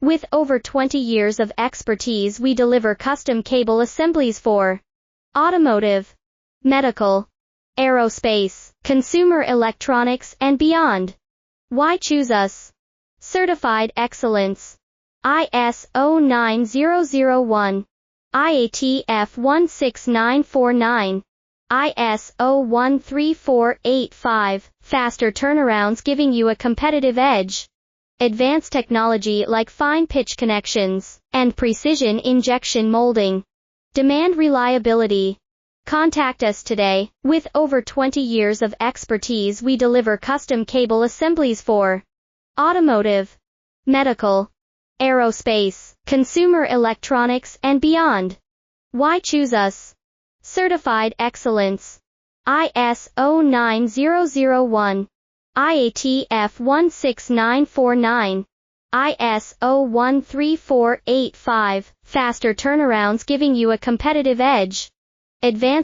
With over 20 years of expertise, we deliver custom cable assemblies for automotive, medical, aerospace, consumer electronics, and beyond. Why choose us? Certified excellence. ISO 9001, IATF 16949, ISO 13485, faster turnarounds giving you a competitive edge. Advanced technology like fine pitch connections and precision injection molding. Demand reliability. Contact us today. With over 20 years of expertise, we deliver custom cable assemblies for automotive, medical, aerospace, consumer electronics, and beyond. Why choose us? Certified excellence. ISO 9001, IATF 16949, ISO 13485, faster turnarounds giving you a competitive edge. Advanced